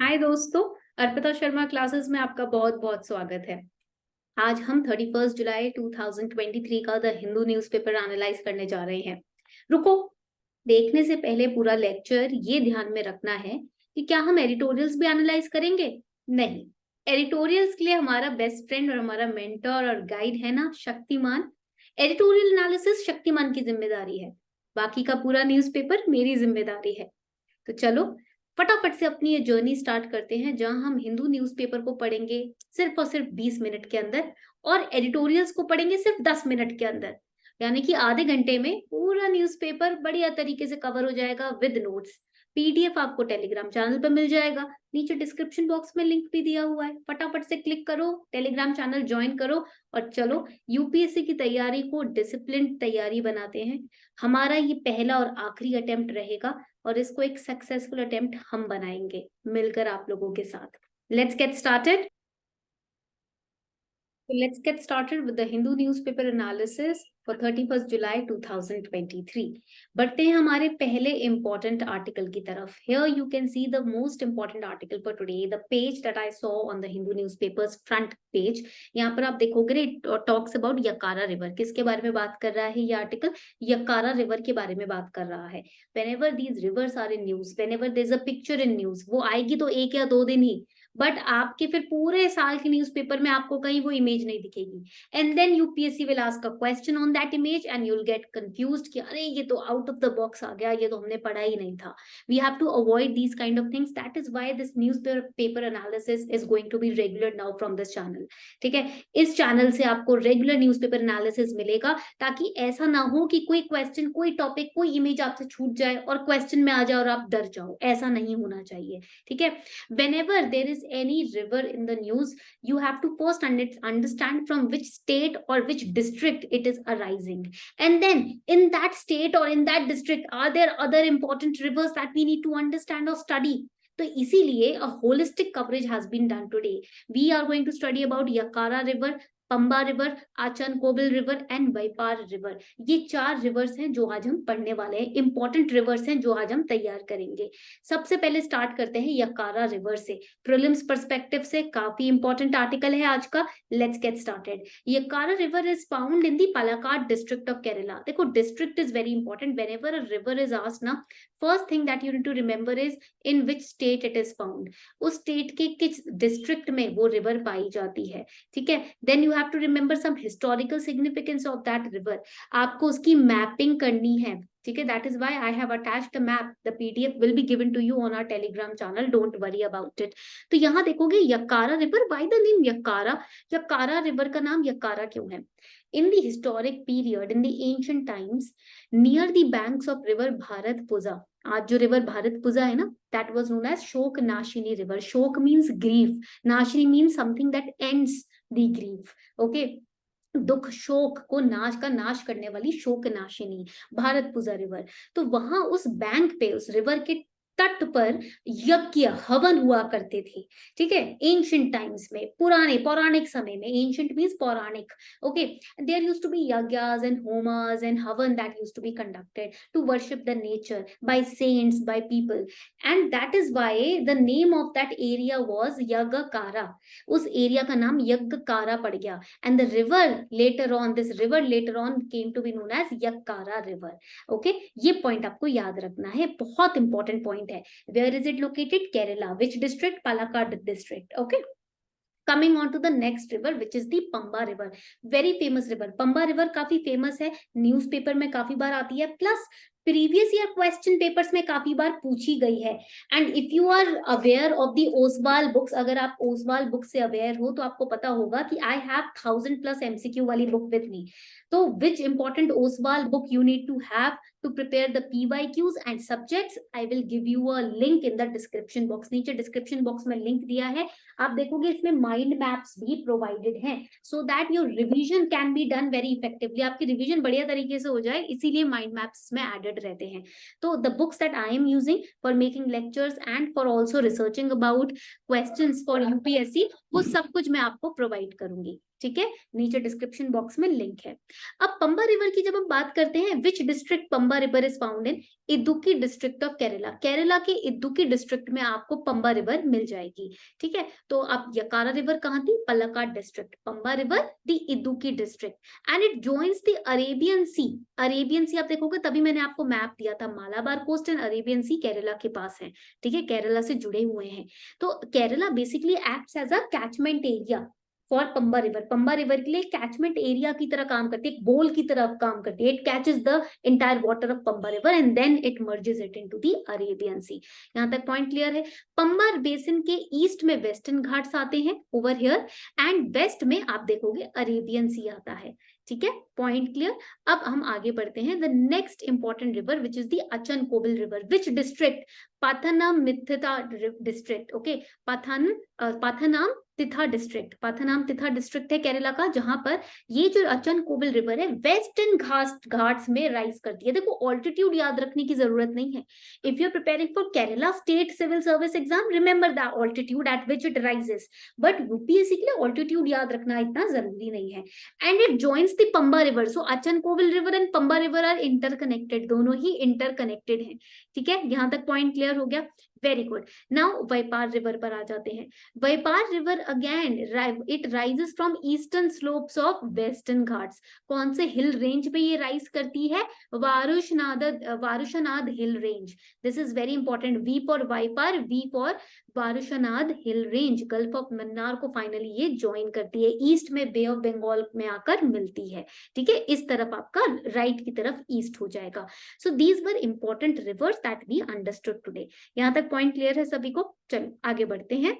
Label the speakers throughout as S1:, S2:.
S1: हाय दोस्तों, अर्पिता शर्मा क्लासेस में आपका बहुत बहुत स्वागत है। आज हम 31 जुलाई 2023 का द हिंदू न्यूज़पेपर एनालाइज करने जा रहे हैं। रुको, देखने से पहले पूरा लेक्चर ये ध्यान में रखना है कि क्या हम एडिटोरियल्स भी एनालाइज करेंगे? नहीं। एडिटोरियल्स के लिए हमारा बेस्ट फ्रेंड और हमारा मेंटर और गाइड है ना, शक्तिमान। एडिटोरियल एनालिसिस शक्तिमान की जिम्मेदारी है, बाकी का पूरा न्यूज़पेपर मेरी जिम्मेदारी है। तो चलो फटाफट से अपनी ये जर्नी स्टार्ट करते हैं, जहां हम हिंदू न्यूज़पेपर को पढ़ेंगे सिर्फ और सिर्फ 20 मिनट के अंदर और एडिटोरियल्स को पढ़ेंगे सिर्फ 10 मिनट के अंदर। यानी कि आधे घंटे में पूरा न्यूज़पेपर बढ़िया तरीके से कवर हो जाएगा विद नोट्स। पीडीएफ आपको टेलीग्राम चैनल पर मिल जाएगा, नीचे डिस्क्रिप्शन बॉक्स में लिंक भी दिया हुआ है। फटाफट से क्लिक करो, टेलीग्राम चैनल ज्वाइन करो और चलो यूपीएससी की तैयारी को डिसिप्लिन तैयारी बनाते हैं। हमारा ये पहला और आखिरी अटेम्प्ट रहेगा और इसको एक सक्सेसफुल अटेम्प्ट हम बनाएंगे मिलकर आप लोगों के साथ। Let's get started. So let's get started with the Hindu newspaper analysis for 31st July 2023. बढ़ते हैं हमारे पहले important article की तरफ। Here you can see the most important article for today, the page that I saw on the Hindu newspaper's front page. यहाँ पर आप देखोगे it talks about Yakara river. किसके बारे में बात कर रहा है ये आर्टिकल? यकारा रिवर के बारे में बात कर रहा है। Whenever these rivers are in news, whenever there's a picture in news, वो आएगी तो 1 या 2 दिन ही, बट आपके फिर पूरे साल के न्यूज़पेपर में आपको कहीं वो इमेज नहीं दिखेगी। And then UPSC will ask a question on that image and you will get confused कि अरे ये तो आउट ऑफ द बॉक्स आ गया, ये तो हमने पढ़ा ही नहीं था। We have to avoid these kind of things. That is why this newspaper analysis is going to be regular now from this channel. ठीक है, इस चैनल से आपको रेगुलर न्यूज़पेपर एनालिसिस मिलेगा, ताकि ऐसा ना हो कि कोई क्वेश्चन, कोई टॉपिक, कोई इमेज आपसे छूट जाए और क्वेश्चन में आ जाए और आप डर जाओ। ऐसा नहीं होना चाहिए। ठीक है, whenever there is any river in the news, you have to first understand from which state or which district it is arising, and then in that state or in that district are there other important rivers that we need to understand or study. तो इसीलिए a holistic coverage has been done today. We are going to study about Yakara river, Pamba river, Achankovil river and Vaipar river. ये 4 reverse हैं जो आज हम पढ़ने वाले हैं, इंपॉर्टेंट रिवर्स हैं जो आज हम तैयार करेंगे। सबसे पहले स्टार्ट करते हैं यकारा रिवर से। प्रीलिम्स पर्सपेक्टिव से काफी इंपॉर्टेंट आर्टिकल है आज का। Let's get started. Yakara river is found in the Palakkad district of Kerala. देखो, district is very important. Whenever a river is asked ना, first thing that you need to remember is in which state it is found. उस state के किस district में वो river पाई जाती है। ठीक है, then you have to remember some historical significance of that river. आपको उसकी मैपिंग करनी है। ठीक है, that is why I have attached a map. The PDF will be given to you on our Telegram channel, don't worry about it. तो यहाँ देखोगे Yakara river, by the name Yakara. Yakara river का नाम यकारा क्यों है? In the historic period, in the ancient times, near the banks of river Bharathapuzha, आज जो river Bharathapuzha है ना, that was known as Shok Nashini river. Shok means grief, Nashini means something that ends the grief. Okay, दुख शोक को नाश का नाश करने वाली शोक नाशिनी भारतपुजा रिवर। तो वहां उस बैंक पे, उस रिवर के तट पर यज्ञ हवन हुआ करते थे। ठीक है, एंशिएंट टाइम्स में, पुराने पौराणिक समय में। Ancient means pauranik. Okay, there used to be यज्ञास and homas and havan that used to be conducted to worship the nature by saints, by people, and that is why the name of that area was Yagyakara. उस area का नाम यज्ञकारा पड़ गया। And the river later on, this river later on came to be known as Yakara river. Okay, ये point आपको याद रखना है, बहुत important point है। Where is it located? Kerala. Which district? Palakkad district. Okay. Coming on to the next river, which is the Pamba river. Very famous river. Pamba river काफी famous है, newspaper में काफी बार आती है, plus previous year question papers में काफी बार पूछी गई है। And if you are aware of the Oswal books, अगर आप ओसवाल बुक से अवेयर हो तो आपको पता होगा कि आई हैव 1000+ एमसीक्यू वाली बुक विद मी। तो which important Oswal book you need to have to prepare the PYQs and subjects, I will give you a link in the description box. नीचे description box में link दिया है, आप देखोगे इसमें mind maps भी provided हैं, so that your revision can be done very effectively. आपकी revision बढ़िया तरीके से हो जाए, इसीलिए mind maps में added रहते हैं। तो the books that I am using for making lectures and for also researching about questions for UPSC, वो सब कुछ मैं आपको provide करूंगी। ठीक है, नीचे डिस्क्रिप्शन बॉक्स में लिंक है। अब पंबा रिवर की जब हम बात करते हैं, which district Pamba river is found in? Idukki district of Kerala. Kerala के इदुक्की डिस्ट्रिक्ट में आपको पंबा रिवर मिल जाएगी। ठीक है, तो अब यकारा रिवर कहाँ थी? Palakkad district. Pamba river the Idukki district and it joins the Arabian sea. Arabian sea आप देखोगे, तभी मैंने आपको मैप दिया था, Malabar coast and Arabian sea Kerala के पास है। ठीक है, केरला से जुड़े हुए हैं। तो Kerala basically acts as a catchment area for Pamba river. Pamba river के लिए कैचमेंट एरिया की तरह काम करती है, एक बोल की तरह काम करती है। It catches the entire water of Pamba river and then it merges it into the Arabian sea. यहाँ तक पॉइंट क्लियर है? पंबा बेसिन के ईस्ट में वेस्टर्न घाट्स आते हैं ओवर हियर, एंड वेस्ट में आप देखोगे अरेबियन सी आता है। ठीक है, पॉइंट क्लियर? अब हम आगे बढ़ते हैं। The next important river which is the Achankovil river. Which district? Pathanamthitta district. Okay, Pathanamthitta district. Pathanamthitta district है केरला का, जहां पर ये जो अचन कोविल रिवर है वेस्टर्न घाट्स में राइज करती है। देखो, ऑल्टीट्यूड याद रखने की जरूरत नहीं है। If you are preparing for Kerala state civil service exam, remember the altitude at which it rises, but UPSC के लिए ऑल्टीट्यूड याद रखना इतना जरूरी नहीं है। And it joins the Pamba river. So Achankovil river and Pamba river are interconnected, दोनों ही इंटरकनेक्टेड हैं। ठीक है, यहां तक पॉइंट क्लियर हो गया? Very good. Now Vaipar river पर आ जाते हैं। Vaipar river again it rises from eastern slopes of Western Ghats. कौन से हिल रेंज पे ये राइज करती है? Varushanad hill range. This is very important. V for Vaipar, V for Varushanad hill range. Gulf of Mannar को फाइनली ये ज्वाइन करती है, ईस्ट में बे ऑफ बंगाल में आकर मिलती है। ठीक है, इस तरफ आपका राइट की तरफ ईस्ट हो जाएगा। So these were important rivers that we understood today. यहां तक पॉइंट क्लियर है सभी को? चलो आगे बढ़ते हैं।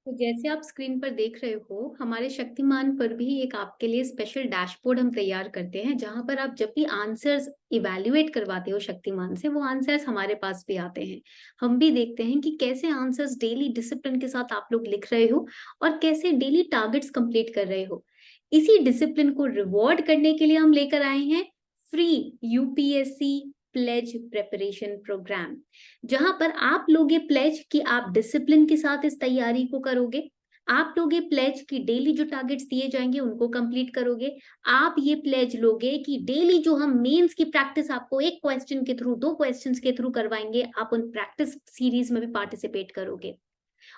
S1: तो जैसे आप स्क्रीन पर देख रहे हो, हमारे शक्तिमान पर भी एक आपके लिए स्पेशल डैशबोर्ड हम तैयार करते हैं, जहां पर आप जब भी आंसर्स इवैल्यूएट करवाते हो शक्तिमान से, वो आंसर्स हमारे पास भी आते हैं। हम भी देखते हैं कि कैसे आंसर्स डेली डिसिप्लिन के साथ आप लोग लिख रहे हो और कैसे डेली टारगेट्स कंप्लीट कर रहे हो। इसी डिसिप्लिन को रिवॉर्ड करने के लिए हम लेकर आए हैं free UPSC pledge preparation program, जहां पर आप लोग ये प्लेज कि आप डिसिप्लिन के साथ इस तैयारी को करोगे। आप लोग ये प्लेज कि डेली जो टारगेट्स दिए जाएंगे उनको कंप्लीट करोगे। आप ये प्लेज लोगे कि डेली जो हम मेंस की प्रैक्टिस आपको एक क्वेश्चन के थ्रू, दो क्वेश्चंस के थ्रू करवाएंगे, आप उन प्रैक्टिस सीरीज में भी पार्टिसिपेट करोगे।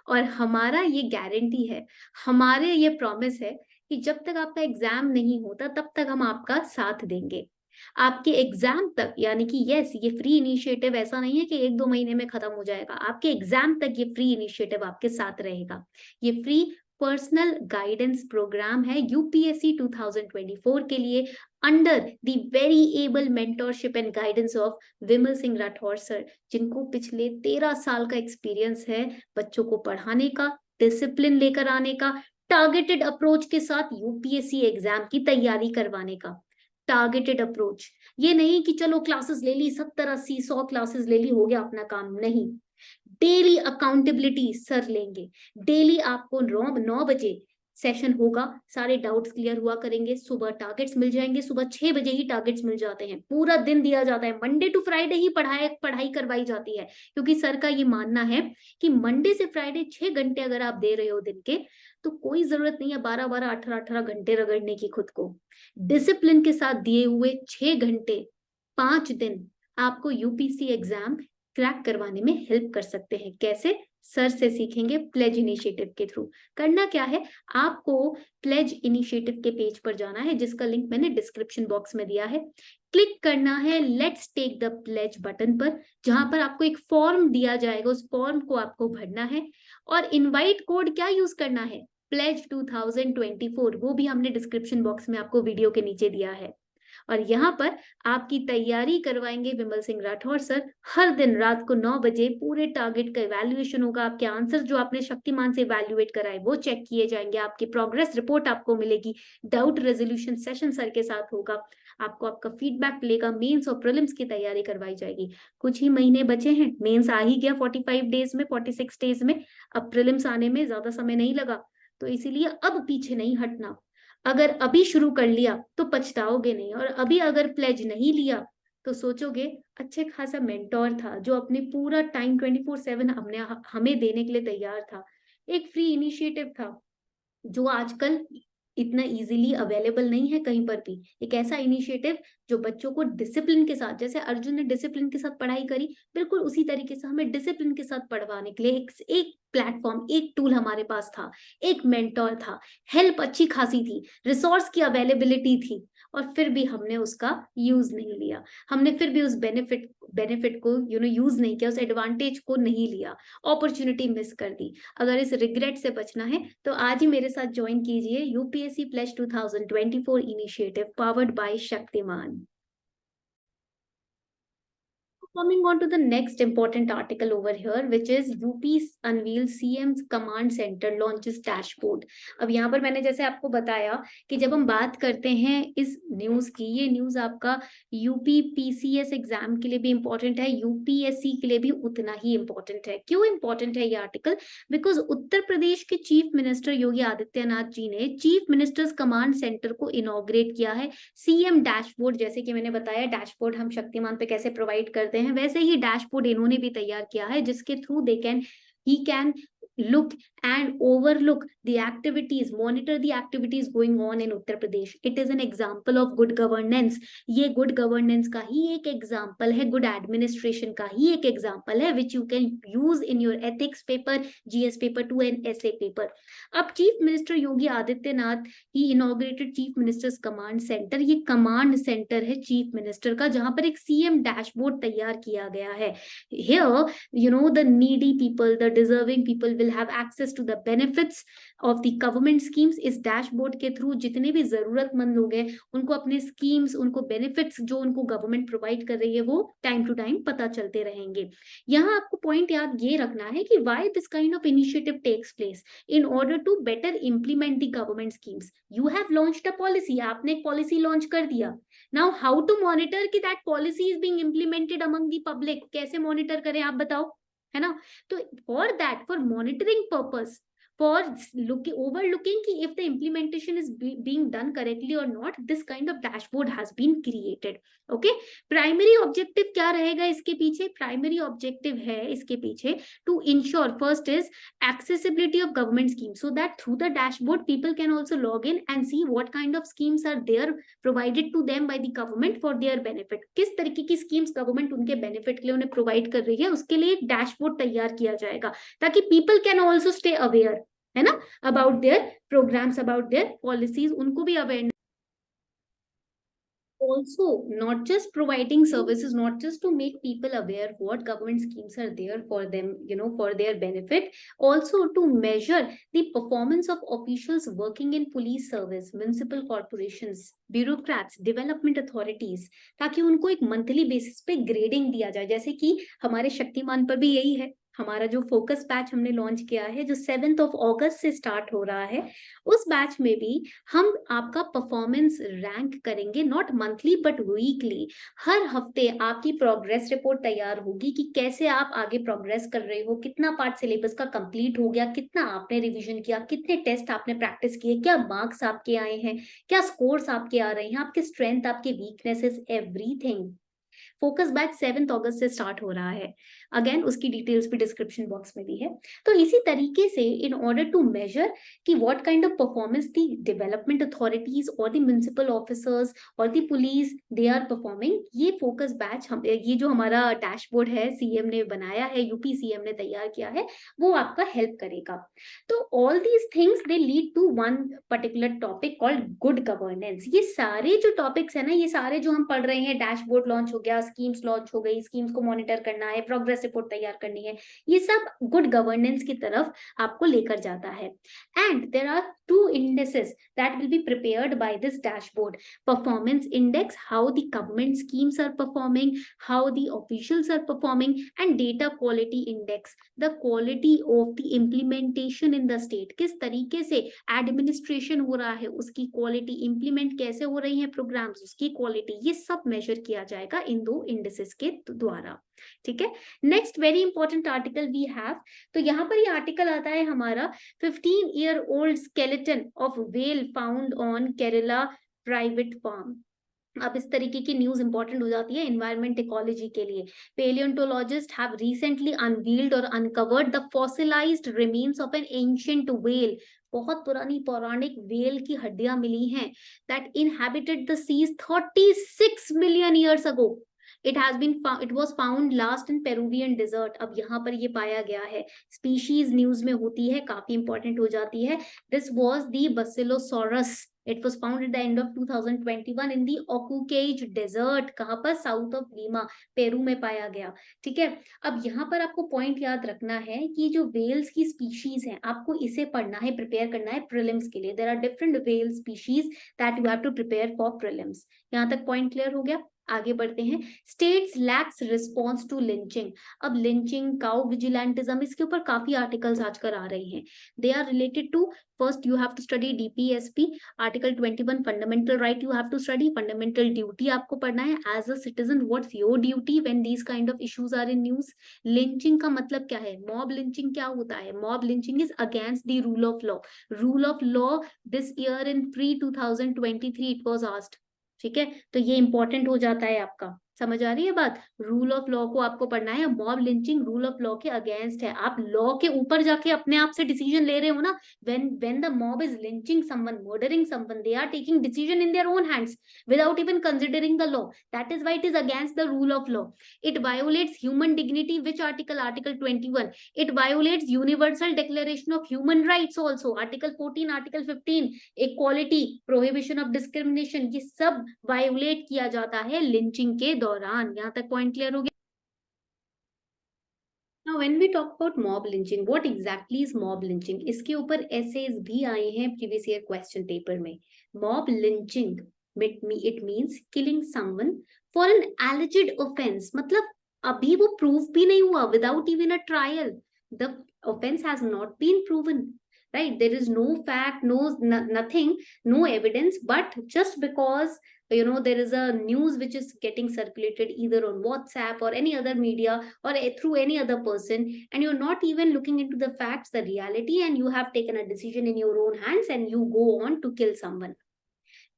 S1: और हमारा ये गारंटी है, हमारे ये प्रॉमिस है कि जब तक आपका एग्जाम नहीं होता तब तक हम आपका साथ देंगे आपके एग्जाम तक। यानी कि यस, ये फ्री इनिशिएटिव ऐसा नहीं है कि एक दो महीने में खत्म हो जाएगा, आपके एग्जाम तक ये फ्री इनिशिएटिव आपके साथ रहेगा। ये फ्री पर्सनल गाइडेंस प्रोग्राम है यूपीएससी 2024 के लिए, under the very able mentorship and guidance of Vimal Singh Rathore sir, जिनको पिछले 13 साल का एक्सपीरियंस है बच्चों को पढ़ाने का, डिसिप्लिन लेकर आने का, टारगेटेड अप्रोच के साथ यूपीएससी एग्जाम की तैयारी करवाने का। टारगेटेड अप्रोच, ये नहीं कि चलो क्लासेस ले ली 70-80 100 क्लासेस ले ली हो गया अपना काम, नहीं। डेली अकाउंटेबिलिटी सर लेंगे। डेली आपको 9 बजे सेशन होगा, सारे डाउट्स क्लियर हुआ करेंगे, सुबह टारगेट्स मिल जाएंगे, सुबह 6 बजे ही टारगेट्स मिल जाते हैं, पूरा दिन दिया जाता है, मंडे टू फ्राइडे ही पढ़ाई करवाई जाती है, क्योंकि सर का ये मानना है कि मंडे से फ्राइडे 6 घंटे अगर आप दे रहे हो दिन के, तो कोई जरूरत नहीं है 12-12 18-18 घंटे रगड़ने की खुद को। डिसिप्लिन के साथ दिए हुए 6 घंटे 5 दिन आपको यूपीसी एग्जाम क्रैक करवाने में हेल्प कर सकते हैं। कैसे? सर से सीखेंगे प्लेज इनिशिएटिव के थ्रू। करना क्या है, आपको प्लेज इनिशिएटिव के पेज पर जाना है, जिसका लिंक मैंने डिस्क्रिप्शन बॉक्स में दिया है। क्लिक करना है let's take the pledge button पर, जहां पर आपको एक फॉर्म दिया जाएगा, उस फॉर्म को आपको भरना है और इनवाइट कोड क्या यूज करना है, प्लेज 2024, वो भी हमने डिस्क्रिप्शन बॉक्स में आपको वीडियो के नीचे दिया है। और यहाँ पर आपकी तैयारी करवाएंगे विमल सिंह राठौर सर। हर दिन रात को 9 बजे पूरे टारगेट का इवैल्यूएशन होगा, आपके आंसर जो आपने शक्तिमान से इवैल्यूएट कराए वो चेक किए जाएंगे, आपकी प्रोग्रेस रिपोर्ट आपको मिलेगी, डाउट रेजोल्यूशन सेशन सर के साथ होगा, आपको आपका फीडबैक मिलेगा, मेंस और प्रीलिम्स की तैयारी करवाई जाएगी। कुछ ही महीने बचे हैं, मेंस आ ही गया 45 डेज में, 46 डेज में, अब प्रीलिम्स आने में ज्यादा समय नहीं लगा, तो इसीलिए अब पीछे नहीं हटना। अगर अभी शुरू कर लिया तो पछताओगे नहीं, और अभी अगर प्लेज नहीं लिया तो सोचोगे अच्छे खासा मेंटोर था जो अपने पूरा टाइम 24/7 हमें देने के लिए तैयार था, एक फ्री इनिशिएटिव था, जो आजकल इतना इजीली अवेलेबल नहीं है कहीं पर भी। एक ऐसा इनिशिएटिव जो बच्चों को डिसिप्लिन के साथ, जैसे अर्जुन ने डिसिप्लिन के साथ पढ़ाई करी, बिल्कुल उसी तरीके से हमें डिसिप्लिन के साथ पढ़वाने के लिए एक प्लेटफॉर्म, एक टूल हमारे पास था, एक मेंटोर था, हेल्प अच्छी खासी थी, रिसोर्स की अवेलेबिलिटी थी, और फिर भी हमने उसका यूज नहीं लिया। हमने फिर भी उस बेनिफिट को यूज नहीं किया, उस एडवांटेज को नहीं लिया, अपॉर्चुनिटी मिस कर दी। अगर इस रिग्रेट से बचना है तो आज ही मेरे साथ ज्वाइन कीजिए UPSC plus 2024 initiative powered by Shaktimaan. Coming on to the next important article over here, which is UP unveils CM's command center launches dashboard। अब यहाँ पर मैंने जैसे आपको बताया कि जब हम बात करते हैं इस न्यूज की, ये न्यूज आपका यूपी पीसीएस एग्जाम के लिए भी इंपॉर्टेंट है, यूपीएससी के लिए भी उतना ही इंपॉर्टेंट है। क्यों इंपॉर्टेंट है ये आर्टिकल? बिकॉज उत्तर प्रदेश के चीफ मिनिस्टर योगी आदित्यनाथ जी ने चीफ मिनिस्टर्स कमांड सेंटर को इनॉग्रेट किया है। सीएम डैशबोर्ड, जैसे कि मैंने बताया डैशबोर्ड हम शक्तिमान पे कैसे प्रोवाइड करते हैं, वैसे ही डैशबोर्ड इन्होंने भी तैयार किया है, जिसके through he can look and overlook the activities, monitor the activities going on in Uttar Pradesh. It is an example of good governance. ये good governance का ही एक example है, good administration का ही एक example है, which you can use in your ethics paper, GS paper 2 and essay paper. अब chief minister Yogi Adityanath ही inaugurated chief ministers command centre. ये कमांड सेंटर है चीफ मिनिस्टर का, जहां पर एक सीएम डैशबोर्ड तैयार किया गया है। Here, the needy people, the deserving people will have access to the benefits of the government schemes। इस डैशबोर्ड के थ्रू जितने भी जरूरतमंद लोग हैं उनको अपने स्कीम्स, उनको बेनिफिट्स जो उनको गवर्नमेंट प्रोवाइड कर रही है वो टाइम टू टाइम पता चलते रहेंगे। यहाँ आपको पॉइंट याद ये रखना है कि why this kind of initiative takes place in order to better implement the government schemes। You have launched a policy, आपने एक पॉलिसी लॉन्च कर दिया। Now how to monitor कि that policy is being implemented among the public, कैसे monitor करें आप बताओ, है ना? तो for that, for monitoring purpose, for overlooking कि if the implementation is being done correctly or not, this kind of dashboard has been created। Okay, primary objective क्या रहेगा इसके पीछे? प्राइमरी ऑब्जेक्टिव है इसके पीछे to ensure, first is accessibility of government schemes, so that through the dashboard people can also log in and see what kind of schemes are there provided to them by the government for their benefit। किस तरीके की schemes government उनके benefit के लिए उन्हें provide कर रही है, उसके लिए एक डैशबोर्ड तैयार किया जाएगा, ताकि people can also stay aware, है ना, about their programs, about their policies, उनको भी aware. Also, not just providing services, not just to make people aware what government schemes are there for them, for their benefit, also to measure the performance of officials working in police service, municipal corporations, bureaucrats, development authorities, ताकि उनको एक monthly basis पे grading दिया जाए। जैसे कि हमारे शक्तिमान पर भी यही है, हमारा जो फोकस बैच हमने लॉन्च किया है, जो 7 अगस्त से स्टार्ट हो रहा है, उस बैच में भी हम आपका परफॉर्मेंस रैंक करेंगे, नॉट मंथली बट वीकली। हर हफ्ते आपकी प्रोग्रेस रिपोर्ट तैयार होगी कि कैसे आप आगे प्रोग्रेस कर रहे हो, कितना पार्ट सिलेबस का कंप्लीट हो गया, कितना आपने रिवीजन किया, कितने टेस्ट आपने प्रैक्टिस किए, क्या मार्क्स आपके आए हैं, क्या स्कोर्स आपके आ रहे हैं, आपके स्ट्रेंथ, आपके वीकनेसेस, एवरीथिंग। फोकस बैच 7 अगस्त से स्टार्ट हो रहा है। अगेन उसकी डिटेल्स भी डिस्क्रिप्शन बॉक्स में भी है। तो इसी तरीके से इन ऑर्डर टू मेजर कि what kind of performance the development authorities और द म्युनिसिपल ऑफिसर्स और the police they are performing, ये फोकस बैच हम, ये जो हमारा डैशबोर्ड है सीएम ने बनाया है, यूपी सीएम ने तैयार किया है, वो आपका हेल्प करेगा। तो all these things they lead to one particular topic called good governance. ये सारे जो टॉपिक्स है ना, ये सारे जो हम पढ़ रहे हैं, डैशबोर्ड लॉन्च हो गया, स्कीम्स लॉन्च हो गई, स्कीम्स को मॉनिटर करना है, प्रोग्रेस रिपोर्ट तैयार करनी है, ये सब गुड गवर्नेंस की तरफ आपको लेकर जाता है। And there are 2 indices that will be prepared by this dashboard: performance index, how the government schemes are performing, how the officials are performing, and data quality index, the quality of the implementation in the state, किस तरीके से administration हो रहा है, उसकी quality, implement कैसे हो रही है प्रोग्राम्स, उसकी क्वालिटी, ये सब मेजर किया जाएगा इन 2 इंडिसेस के द्वारा। ठीक है, next very important article we have, तो यहाँ पर ये आर्टिकल आता है हमारा 15-year-old skeleton of whale found on Kerala private farm। अब इस तरीके की न्यूज इंपॉर्टेंट हो जाती है एनवायरमेंट इकोलॉजी के लिए। पेलियोंटोलॉजिस्ट हैव रिसेंटली अनवील्ड और uncovered the fossilized remains of an ancient whale. बहुत पुरानी पौराणिक व्हेल की हड्डियां मिली हैं that inhabited the seas 36 million years ago. It was found last in Peruvian desert. अब यहाँ पर ये पाया गया है। स्पीशीज न्यूज में होती है, काफी इंपॉर्टेंट हो जाती है। This was the basilosaurus. It was found at the end of 2021 in the Ocukage Desert। कहाँ पर? साउथ ऑफ लीमा, पेरू में पाया गया। ठीक है, अब यहाँ पर आपको पॉइंट याद रखना है कि जो वेल्स की स्पीशीज हैं, आपको इसे पढ़ना है, प्रिपेयर करना है प्रीलिम्स के लिए। There are different whale species that you have to prepare for prelims. यहाँ तक पॉइंट क्लियर हो गया? आगे बढ़ते हैं। States lax response to lynching. अब लिंचिंग, काउ विजिलेंटिज्म, इसके ऊपर काफी आर्टिकल्स आजकल आ रहे हैं। They are related to, first you have to study DPSP article 21 fundamental right, you have to study fundamental duty, आपको पढ़ना है as a citizen what's your duty when these kind of issues are in news. Lynching का मतलब क्या है? Mob lynching क्या होता है? Mob lynching is against the rule of law. Rule of law this year in pre 2023 it was asked. ठीक है, तो ये इंपॉर्टेंट हो जाता है आपका। समझ आ रही है बात? रूल ऑफ लॉ को आपको पढ़ना है। Mob lynching rule of law के अगेंस्ट है। आप लॉ के ऊपर जाके अपने आप से डिसीजन ले रहे हो ना। when the mob is lynching someone, murdering someone, they are taking decision in their own hands without even considering the law. That is why it is against the rule of law. It violates human dignity. Which article? Article 21. It violates universal declaration of human rights also. Article 14, article 15, equality, prohibition of discrimination, ये सब violate किया जाता है lynching के दौरान। यहाँ तक point clear हो गया? Now, when we talk about mob lynching, what exactly is mob lynching? इसके ऊपर essays भी आए हैं previous year question paper में। Mob lynching, it means killing someone for an alleged offense। मतलब अभी वो proof भी नहीं हुआ, without even a trial, the offense has not been proven, right? There is no fact, nothing, no evidence, but just because there is a news which is getting circulated either on WhatsApp or any other media or through any other person, and you're not even looking into the facts, the reality, and you have taken a decision in your own hands and you go on to kill someone.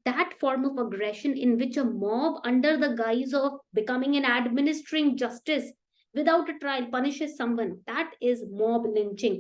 S1: That form of aggression in which a mob, under the guise of becoming and administering justice without a trial, punishes someone, that is mob lynching।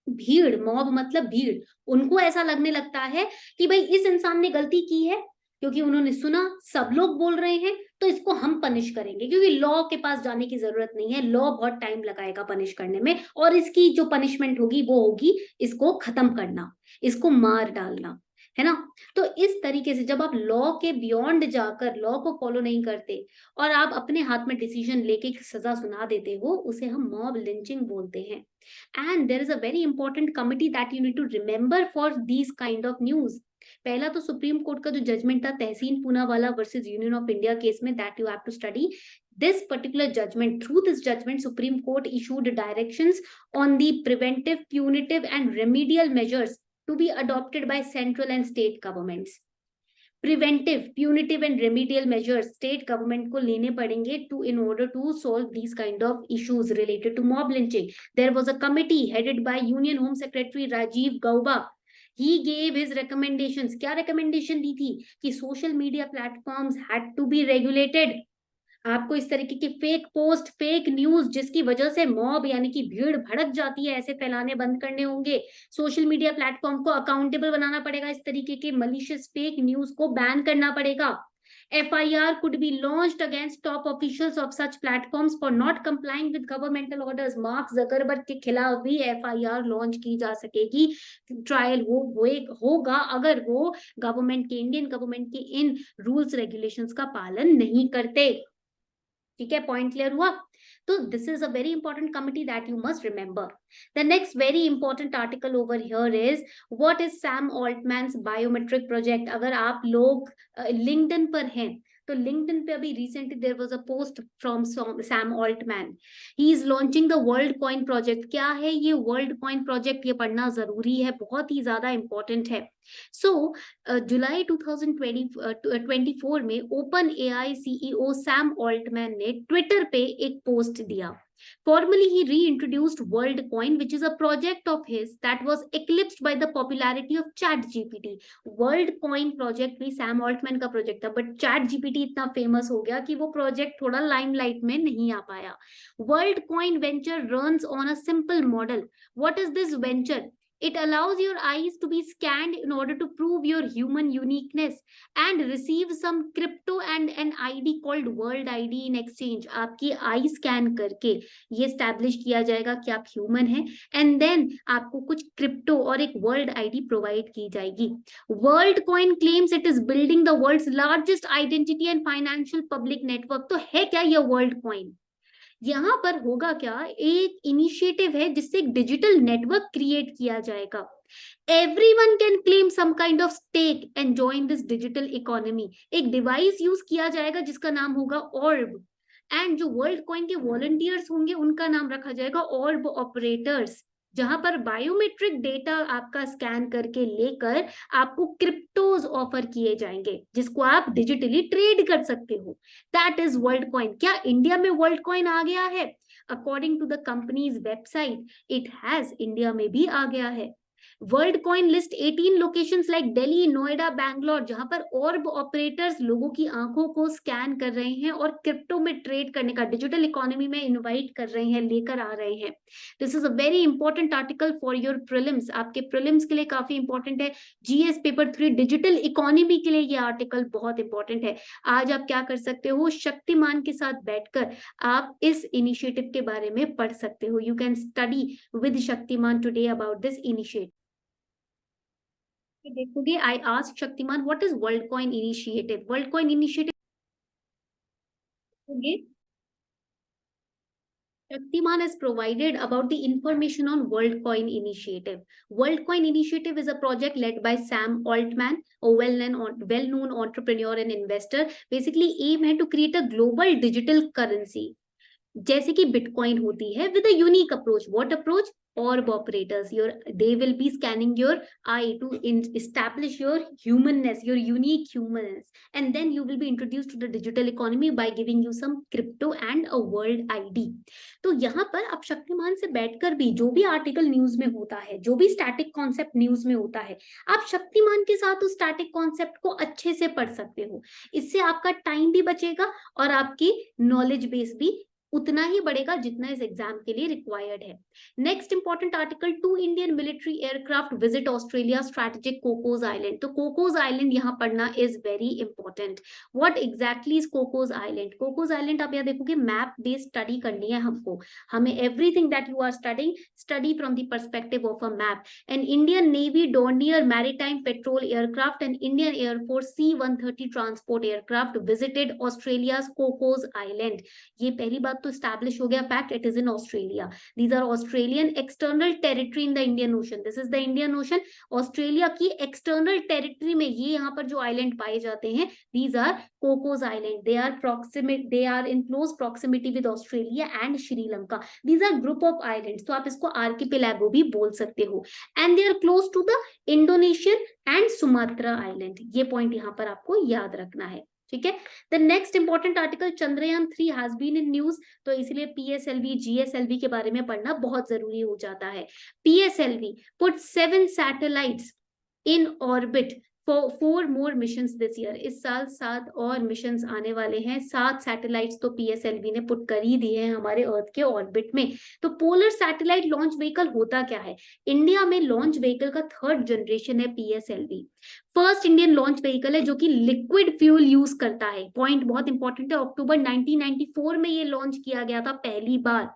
S1: भीड़, mob मतलब भीड़, उनको ऐसा लगने लगता है कि भाई इस इंसान ने गलती की है क्योंकि उन्होंने सुना सब लोग बोल रहे हैं तो इसको हम पनिश करेंगे, क्योंकि लॉ के पास जाने की जरूरत नहीं है, लॉ बहुत टाइम लगाएगा पनिश करने में, और इसकी जो पनिशमेंट होगी वो होगी इसको खत्म करना, इसको मार डालना, है ना। तो इस तरीके से जब आप लॉ के बियॉन्ड जाकर लॉ को फॉलो नहीं करते और आप अपने हाथ में डिसीजन लेके सजा सुना देते हो, उसे हम मॉब लिंचिंग बोलते हैं। And there is a very important committee that you need to remember for these kind of news. पहला तो सुप्रीम कोर्ट का जो जजमेंट था Tehseen Poonawalla versus Union of India case में, that you have to study this particular judgment. Through this judgment, Supreme Court issued directions on the preventive, punitive and remedial measures to be adopted by central and state governments. Preventive, punitive and remedial measures state government को लेने पड़ेंगे in order to solve these kind of issues related to mob lynching. There was a committee headed by Union Home Secretary Rajiv Gauba. He gave his recommendations. क्या recommendation दी थी? कि social media platforms had to be regulated. आपको इस तरीके की fake post, fake news जिसकी वजह से मॉब यानी कि भीड़ भड़क जाती है, ऐसे फैलाने बंद करने होंगे। सोशल मीडिया प्लेटफॉर्म को अकाउंटेबल बनाना पड़ेगा, इस तरीके के मलिशियस फेक न्यूज को बैन करना पड़ेगा। FIR could be launched against top officials of such platforms for not complying with governmental orders. Mark Zuckerberg के खिलाफ भी FIR लॉन्च की जा सकेगी, ट्रायल होगा अगर वो गवर्नमेंट के, इंडियन गवर्नमेंट के इन रूल्स रेगुलेशंस का पालन नहीं करते। ठीक है, पॉइंट क्लियर हुआ? तो this is a very important committee that you must remember. The next very important article over here is what is Sam Altman's biometric project. अगर आप लोग लिंक्डइन पर हैं तो लिंक्डइन पे अभी recently there was a post from Sam Altman. He is launching the world coin project. क्या है ये वर्ल्ड कॉइन प्रोजेक्ट? ये पढ़ना जरूरी है, बहुत ही ज्यादा इंपॉर्टेंट है। सो जुलाई 2024 में open AI CEO Sam Altman ने ट्विटर पे एक पोस्ट दिया. Formally, he reintroduced WorldCoin, which is a project of his that was eclipsed by the popularity of ChatGPT. WorldCoin project भी सैम ऑल्टमैन का प्रोजेक्ट था, but ChatGPT इतना famous हो गया कि वो प्रोजेक्ट थोड़ा लाइमलाइट में नहीं आ पाया. WorldCoin venture runs on a simple model. What is this venture? It allows your eyes to be scanned in order to prove your human uniqueness and receive some crypto and an ID called World ID in exchange. आपकी I scan करके ये establish किया जाएगा कि आप human हैं, and then आपको कुछ क्रिप्टो और एक वर्ल्ड आईडी प्रोवाइड की जाएगी. World coin claims it is building the world's largest identity and financial public network. तो है क्या ये वर्ल्ड कॉइन? यहाँ पर होगा क्या, एक इनिशिएटिव है जिससे एक डिजिटल नेटवर्क क्रिएट किया जाएगा. Everyone can claim some kind of stake and join this digital economy. एक डिवाइस यूज किया जाएगा जिसका नाम होगा ऑर्ब, एंड जो वर्ल्ड कॉइन के वॉलंटियर्स होंगे उनका नाम रखा जाएगा ऑर्ब ऑपरेटर्स, जहां पर बायोमेट्रिक डेटा आपका स्कैन करके लेकर आपको क्रिप्टोज ऑफर किए जाएंगे जिसको आप डिजिटली ट्रेड कर सकते हो. That is world coin. क्या इंडिया में वर्ल्ड कॉइन आ गया है? According to the company's website it has, India में भी आ गया है. World coin list 18 locations like Delhi, Noida, Bangalore, जहां पर ऑर्ब ऑपरेटर्स लोगों की आंखों को स्कैन कर रहे हैं और क्रिप्टो में ट्रेड करने का, डिजिटल इकोनॉमी में इनवाइट कर रहे हैं, लेकर आ रहे हैं. This is a very important article for your prelims. आपके प्रीलिम्स के लिए काफी इंपॉर्टेंट है. जीएस पेपर 3 डिजिटल इकोनॉमी के लिए ये आर्टिकल बहुत इंपॉर्टेंट है. आज आप क्या कर सकते हो, शक्तिमान के साथ बैठकर आप इस इनिशिएटिव के बारे में पढ़ सकते हो. You can study with Shaktiman today about this initiative. देखोगे, I ask Shaktiman what is world coin initiative. Worldcoin initiative Shaktiman has provided about the information on WorldCoin initiative. WorldCoin initiative is a project led by Sam Altman, a well-known entrepreneur and investor. Basically, aim है to create a global digital currency. जैसे कि bitcoin होती है, with a unique approach. What approach? Orb operators. They will be scanning your eye to establish your humanness, your unique humanness, and then you will be introduced to the digital economy by giving you some crypto and a world ID. तो यहाँ पर आप शक्तिमान से बैठकर भी जो भी article news में होता है, जो भी स्टैटिक कॉन्सेप्ट न्यूज में होता है, आप शक्तिमान के साथ उस स्टैटिक कॉन्सेप्ट को अच्छे से पढ़ सकते हो. इससे आपका टाइम भी बचेगा और आपकी नॉलेज बेस भी उतना ही बढ़ेगा जितना इस एग्जाम के लिए रिक्वायर्ड है. Next important article, 2 Indian military aircraft visit Australia strategic Cocos island. तो कोकोस आइलैंड यहाँ पढ़ना is very important. What exactly is Cocos island? Cocos island आप यहाँ देखोगे, मैप बेस्ड स्टडी करनी है हमको. हमें everything that you are studying, study from the perspective of a map. And Indian navy Dornier maritime patrol aircraft and Indian air force C-130 transport aircraft visited Australia's Cocos island. ये पहली बात तो establish हो गया fact, it is in Australia. These are Australian external territory in the Indian Ocean. This is the Indian Ocean. Australia की external territory में ये यहाँ पर जो island पाए जाते हैं, these are Cocos Island. They are in close proximity with Australia and Sri Lanka. These are group of islands. तो आप इसको archipelago भी बोल सकते हो. And they are close to the Indonesian and Sumatra Island. ये point यहाँ पर आपको याद रखना है. ठीक है. The next important article, Chandrayaan 3 has been in news. तो इसलिए पीएसएलवी, जीएसएलवी के बारे में पढ़ना बहुत जरूरी हो जाता है. PSLV put 7 satellites in orbit for 4 more missions this year. इस साल 7 और मिशंस आने वाले हैं. 7 सैटेलाइट्स तो पीएसएलवी ने पुट कर ही दिए हैं हमारे अर्थ के ऑर्बिट में. तो पोलर सैटेलाइट लॉन्च व्हीकल होता क्या है? इंडिया में लॉन्च व्हीकल का 3rd जनरेशन है PSLV. First Indian launch vehicle है जो कि लिक्विड फ्यूल यूज करता है. पॉइंट बहुत इंपॉर्टेंट है. अक्टूबर 1994 में ये लॉन्च किया गया था पहली बार.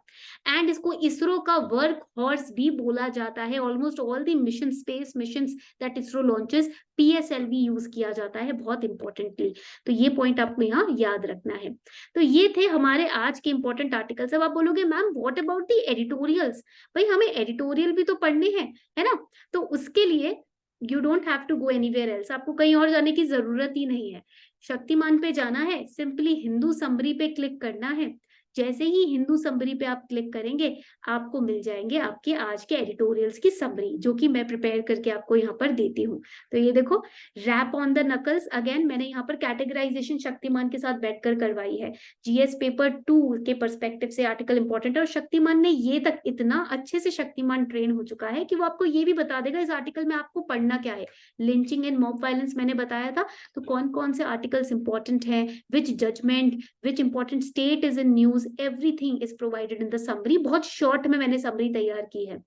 S1: एंड इसको इसरो का वर्क हॉर्स भी बोला जाता है. Almost all the mission, space missions that ISRO launches, PSLV use किया जाता है बहुत इंपॉर्टेंटली. तो ये पॉइंट आपको यहाँ याद रखना है. तो ये थे हमारे आज के इंपॉर्टेंट आर्टिकल्स. अब आप बोलोगे ma'am what about the editorials? भाई हमें एडिटोरियल भी तो पढ़ने हैं, है ना. तो उसके लिए you don't have to go anywhere else. आपको कहीं और जाने की जरूरत ही नहीं है. शक्तिमान पे जाना है, सिंपली हिंदू समरी पे क्लिक करना है. जैसे ही हिंदू समरी पे आप क्लिक करेंगे, आपको मिल जाएंगे आपके आज के एडिटोरियल्स की समरी, जो कि मैं प्रिपेयर करके आपको यहाँ पर देती हूँ। तो ये देखो, rap on the knuckles, again मैंने यहाँ पर कैटेगराइजेशन शक्तिमान के साथ बैठकर करवाई है। जीएस पेपर 2 के पर्सपेक्टिव से आर्टिकल इंपॉर्टेंट है, और शक्तिमान ने ये तक इतना अच्छे से शक्तिमान ट्रेन हो चुका है कि वो आपको ये भी बता देगा इस आर्टिकल में आपको पढ़ना क्या है। लिंचिंग एंड मॉब वायलेंस मैंने बताया था, तो कौन कौन से आर्टिकल्स इंपॉर्टेंट हैं, which judgment, which important state is in news, everything is provided in the summary. बहुत शॉर्ट में मैंने समरी तैयार की है।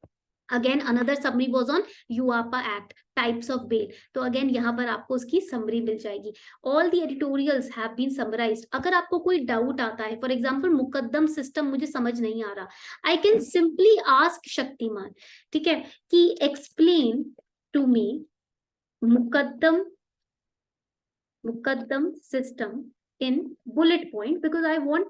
S1: Again another summary was on UAPA act, types of bail, तो अगेन यहाँ पर आपको उसकी समरी मिल जाएगी। All the editorials have been summarised. अगर आपको कोई डाउट आता है, फॉर एग्जांपल मुकद्दम सिस्टम मुझे समझ नहीं आ रहा, I can simply ask Shaktiman, ठीक है, कि एक्सप्लेन टू मी मुकद्दम system in bullet point, because I want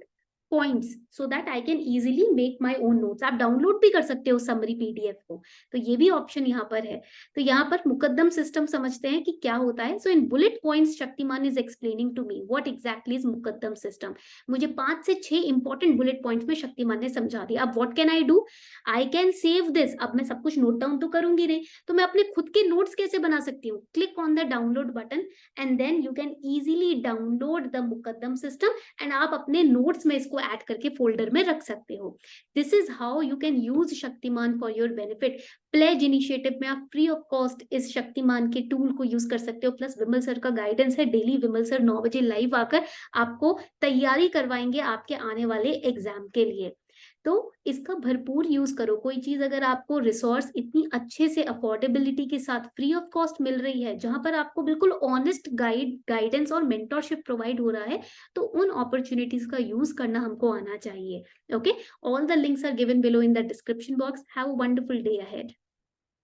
S1: points so that I can easily make my own notes। आप डाउनलोड भी कर सकते हो समरी पीडीएफ को, तो ये भी ऑप्शन यहाँ पर है। तो यहाँ पर मुकद्दम सिस्टम समझते हैं कि क्या होता है। So in bullet points Shaktiman is explaining to me what exactly is Muqaddam system. मुझे 5 से 6 इंपॉर्टेंट बुलेट पॉइंट्स में शक्तिमान ने समझा दिया। अब what can I do, I can save this. अब मैं सब कुछ नोट डाउन तो करूंगी नहीं, तो मैं अपने खुद के नोट्स कैसे बना सकती हूँ। Click on the download button and then you can easily download the मुकद्दम सिस्टम, एंड आप अपने नोट्स में इसको ऐड करके फोल्डर में रख सकते हो। This is how you can use Shaktiman for your benefit. Pledge initiative में आप फ्री ऑफ कॉस्ट इस शक्तिमान के टूल को यूज कर सकते हो। प्लस विमल सर का गाइडेंस है, डेली विमल सर 9 बजे लाइव आकर आपको तैयारी करवाएंगे आपके आने वाले एग्जाम के लिए। तो इसका भरपूर यूज करो। कोई चीज अगर आपको रिसोर्स इतनी अच्छे से अफोर्डेबिलिटी के साथ फ्री ऑफ कॉस्ट मिल रही है, जहां पर आपको बिल्कुल ऑनेस्ट गाइडेंस और मेंटरशिप प्रोवाइड हो रहा है, तो उन अपॉर्चुनिटीज का यूज करना हमको आना चाहिए। Okay, all the links are given below in the description box. Have a wonderful day ahead.